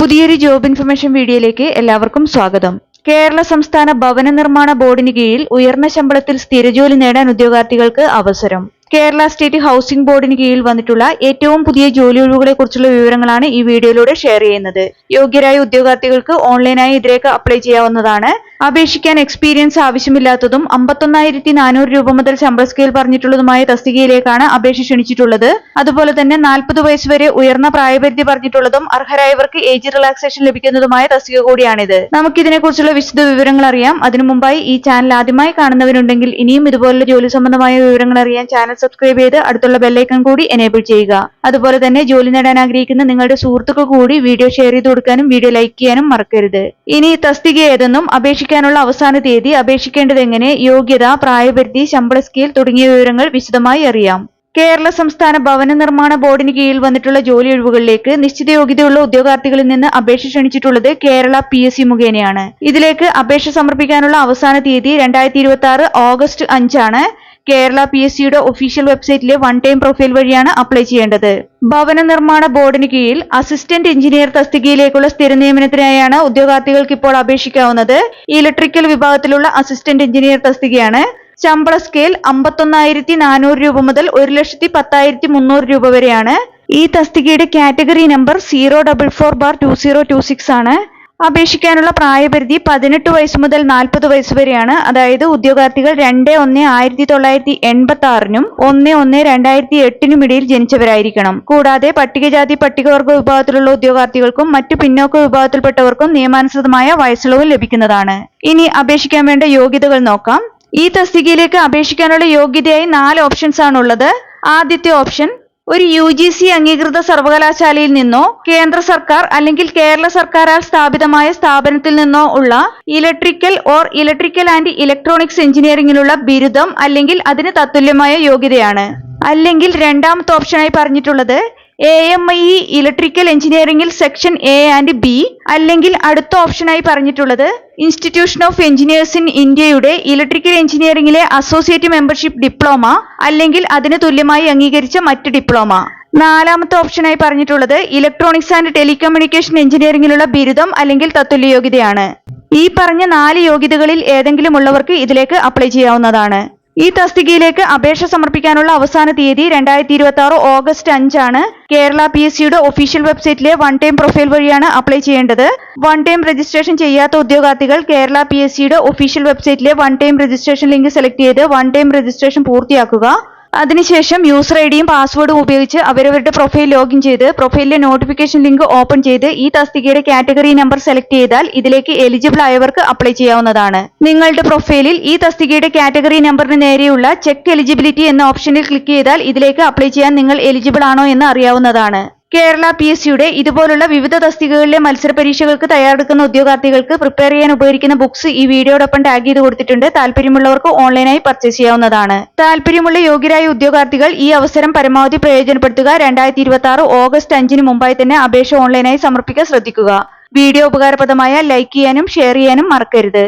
പുതിയൊരു job information വീഡിയോയിലേക്ക് എല്ലാവർക്കും സ്വാഗതം. കേരള സംസ്ഥാന ഭവന നിർമ്മാണ ബോർഡിന് കീഴിൽ ഉയർന്ന ശമ്പളത്തിൽ സ്ഥിരജോലി നേടാൻ ഉദ്യോഗാർത്ഥികൾക്ക് അവസരം. കേരള സ്റ്റേറ്റ് ഹൗസിംഗ് ബോർഡിന് കീഴിൽ വന്നിട്ടുള്ള ഏറ്റവും പുതിയ ജോലി ഒഴിവുകളെ കുറിച്ചുള്ള വിവരങ്ങളാണ് ഈ വീഡിയോയിലൂടെ ഷെയർ ചെയ്യുന്നത്. യോഗ്യരായ ഉദ്യോഗാർത്ഥികൾക്ക് ഓൺലൈനായി ഇതിലേക്ക് അപ്ലൈ ചെയ്യാവുന്നതാണ്. അപേക്ഷിക്കാൻ എക്സ്പീരിയൻസ് ആവശ്യമില്ലാത്തതും 51,400 രൂപ മുതൽ ശമ്പള സ്കെയിൽ പറഞ്ഞിട്ടുള്ളതുമായ തസ്തികയിലേക്കാണ് അപേക്ഷ ക്ഷണിച്ചിട്ടുള്ളത്. അതുപോലെ തന്നെ 40 വയസ്സ് വരെ ഉയർന്ന പ്രായപരിധി പറഞ്ഞിട്ടുള്ളതും അർഹരായവർക്ക് ഏജ് റിലാക്സേഷൻ ലഭിക്കുന്നതുമായ തസ്തിക കൂടിയാണിത്. നമുക്കിതിനെ കുറിച്ചുള്ള വിശദ വിവരങ്ങൾ അറിയാം. അതിനു മുമ്പായി ഈ ചാനൽ ആദ്യമായി കാണുന്നവരുണ്ടെങ്കിൽ ഇനിയും ഇതുപോലുള്ള ജോലി സംബന്ധമായ വിവരങ്ങൾ അറിയാൻ ചാനൽ സബ്സ്ക്രൈബ് ചെയ്ത് അടുത്തുള്ള ബെല്ലൈക്കൺ കൂടി എനേബിൾ ചെയ്യുക. അതുപോലെ തന്നെ ജോലി നേടാൻ ആഗ്രഹിക്കുന്ന നിങ്ങളുടെ സുഹൃത്തുക്കൾ കൂടി വീഡിയോ ഷെയർ ചെയ്ത് കൊടുക്കാനും വീഡിയോ ലൈക്ക് ചെയ്യാനും മറക്കരുത്. ഇനി തസ്തിക ഏതെന്നും അപേക്ഷിക്കാനുള്ള അവസാന തീയതി, അപേക്ഷിക്കേണ്ടത് എങ്ങനെ, യോഗ്യത, പ്രായപരിധി, ശമ്പള സ്കെയിൽ തുടങ്ങിയ വിവരങ്ങൾ വിശദമായി അറിയാം. കേരള സംസ്ഥാന ഭവന നിർമ്മാണ ബോർഡിന് കീഴിൽ വന്നിട്ടുള്ള ജോലി ഒഴിവുകളിലേക്ക് നിശ്ചിത യോഗ്യതയുള്ള ഉദ്യോഗാർത്ഥികളിൽ നിന്ന് അപേക്ഷ ക്ഷണിച്ചിട്ടുള്ളത് കേരള PSC മുഖേനയാണ്. ഇതിലേക്ക് അപേക്ഷ സമർപ്പിക്കാനുള്ള അവസാന തീയതി 2026 ഓഗസ്റ്റ് 5 ആണ്. കേരള PSCയുടെ ഒഫീഷ്യൽ വെബ്സൈറ്റിലെ വൺ ടൈം പ്രൊഫൈൽ വഴിയാണ് അപ്ലൈ ചെയ്യേണ്ടത്. ഭവന നിർമ്മാണ ബോർഡിന് കീഴിൽ അസിസ്റ്റന്റ് എഞ്ചിനീയർ തസ്തികയിലേക്കുള്ള സ്ഥിര നിയമനത്തിനായാണ് ഉദ്യോഗാർത്ഥികൾക്ക് ഇപ്പോൾ അപേക്ഷിക്കാവുന്നത്. ഇലക്ട്രിക്കൽ വിഭാഗത്തിലുള്ള അസിസ്റ്റന്റ് എഞ്ചിനീയർ തസ്തികയാണ്. ശമ്പള സ്കെയിൽ 51,400 രൂപ മുതൽ 1,10,300 രൂപ വരെയാണ്. ഈ തസ്തികയുടെ കാറ്റഗറി നമ്പർ 044/2026 ആണ്. അപേക്ഷിക്കാനുള്ള പ്രായപരിധി 18 വയസ്സ് മുതൽ 40 വയസ്സ് വരെയാണ്. അതായത് ഉദ്യോഗാർത്ഥികൾ 2/1/1986 1/1/2008 ഇടയിൽ ജനിച്ചവരായിരിക്കണം. കൂടാതെ പട്ടികജാതി പട്ടികവർഗ വിഭാഗത്തിലുള്ള ഉദ്യോഗാർത്ഥികൾക്കും മറ്റു പിന്നോക്ക വിഭാഗത്തിൽപ്പെട്ടവർക്കും നിയമാനുസൃതമായ വയസ്സിളവും ലഭിക്കുന്നതാണ്. ഇനി അപേക്ഷിക്കാൻ വേണ്ട യോഗ്യതകൾ നോക്കാം. ഈ തസ്തികയിലേക്ക് അപേക്ഷിക്കാനുള്ള യോഗ്യതയായി 4 ഓപ്ഷൻസ് ആണുള്ളത്. ആദ്യത്തെ ഓപ്ഷൻ, ഒരു UGC അംഗീകൃത സർവകലാശാലയിൽ നിന്നോ കേന്ദ്ര സർക്കാർ അല്ലെങ്കിൽ കേരള സർക്കാരാൽ സ്ഥാപിതമായ സ്ഥാപനത്തിൽ നിന്നോ ഉള്ള ഇലക്ട്രിക്കൽ ആൻഡ് ഇലക്ട്രോണിക്സ് എഞ്ചിനീയറിംഗിലുള്ള ബിരുദം അല്ലെങ്കിൽ അതിന് തത്തുല്യമായ യോഗ്യതയാണ്. അല്ലെങ്കിൽ രണ്ടാമത്തെ ഓപ്ഷനായി പറഞ്ഞിട്ടുള്ളത് AMIE ഇലക്ട്രിക്കൽ എഞ്ചിനീയറിംഗിൽ സെക്ഷൻ A ആൻഡ് B, അല്ലെങ്കിൽ അടുത്ത ഓപ്ഷനായി പറഞ്ഞിട്ടുള്ളത് ഇൻസ്റ്റിറ്റ്യൂഷൻ ഓഫ് എഞ്ചിനീയേഴ്സ് ഇൻ ഇന്ത്യയുടെ ഇലക്ട്രിക്കൽ എഞ്ചിനീയറിംഗിലെ അസോസിയേറ്റ് മെമ്പർഷിപ്പ് ഡിപ്ലോമ അല്ലെങ്കിൽ അതിന് തുല്യമായി അംഗീകരിച്ച മറ്റ് ഡിപ്ലോമ. നാലാമത്തെ ഓപ്ഷനായി പറഞ്ഞിട്ടുള്ളത് ഇലക്ട്രോണിക്സ് ആൻഡ് ടെലികമ്മ്യൂണിക്കേഷൻ എഞ്ചിനീയറിംഗിലുള്ള ബിരുദം അല്ലെങ്കിൽ തത്തുല്യ യോഗ്യതയാണ്. ഈ പറഞ്ഞ 4 യോഗ്യതകളിൽ ഏതെങ്കിലും ഉള്ളവർക്ക് ഇതിലേക്ക് അപ്ലൈ ചെയ്യാവുന്നതാണ്. ഈ തസ്തികയിലേക്ക് അപേക്ഷ സമർപ്പിക്കാനുള്ള അവസാന തീയതി 2026 ഓഗസ്റ്റ് 5 ആണ്. കേരള PSCയുടെ ഒഫീഷ്യൽ വെബ്സൈറ്റിലെ വൺ ടൈം പ്രൊഫൈൽ വഴിയാണ് അപ്ലൈ ചെയ്യേണ്ടത്. വൺ ടൈം രജിസ്ട്രേഷൻ ചെയ്യാത്ത ഉദ്യോഗാർത്ഥികൾ കേരള PSCയുടെ ഒഫീഷ്യൽ വെബ്സൈറ്റിലെ one time registration link select ചെയ്ത് വൺ ടൈം രജിസ്ട്രേഷൻ പൂർത്തിയാക്കുക. അതിനുശേഷം യൂസർ ഐഡിയും പാസ്വേഡും ഉപയോഗിച്ച് അവരവരുടെ പ്രൊഫൈൽ ലോഗിൻ ചെയ്ത് പ്രൊഫൈലിലെ നോട്ടിഫിക്കേഷൻ ലിങ്ക് ഓപ്പൺ ചെയ്ത് ഈ തസ്തികയുടെ കാറ്റഗറി നമ്പർ സെലക്ട് ചെയ്താൽ ഇതിലേക്ക് എലിജിബിൾ ആയവർക്ക് അപ്ലൈ ചെയ്യാവുന്നതാണ്. നിങ്ങളുടെ പ്രൊഫൈലിൽ ഈ തസ്തികയുടെ കാറ്റഗറി നമ്പറിന് നേരെയുള്ള ചെക്ക് എലിജിബിലിറ്റി എന്ന ഓപ്ഷനിൽ ക്ലിക്ക് ചെയ്താൽ ഇതിലേക്ക് അപ്ലൈ ചെയ്യാൻ നിങ്ങൾ എലിജിബിൾ ആണോ എന്ന് അറിയാവുന്നതാണ്. കേരള PSCയുടെ ഇതുപോലുള്ള വിവിധ തസ്തികകളിലെ മത്സര പരീക്ഷകൾക്ക് തയ്യാറെടുക്കുന്ന ഉദ്യോഗാർത്ഥികൾക്ക് പ്രിപ്പയർ ചെയ്യാൻ ഉപകരിക്കുന്ന ബുക്സ് ഈ വീഡിയോടൊപ്പം ടാഗ് ചെയ്ത് കൊടുത്തിട്ടുണ്ട്. താല്പര്യമുള്ളവർക്ക് ഓൺലൈനായി പർച്ചേസ് ചെയ്യാവുന്നതാണ്. താല്പര്യമുള്ള യോഗ്യരായ ഉദ്യോഗാർത്ഥികൾ ഈ അവസരം പരമാവധി പ്രയോജനപ്പെടുത്തുക. 2026 ഓഗസ്റ്റ് 5 മുമ്പായി തന്നെ അപേക്ഷ ഓൺലൈനായി സമർപ്പിക്കാൻ ശ്രദ്ധിക്കുക. വീഡിയോ ഉപകാരപ്രദമായ ലൈക്ക് ചെയ്യാനും ഷെയർ ചെയ്യാനും മറക്കരുത്.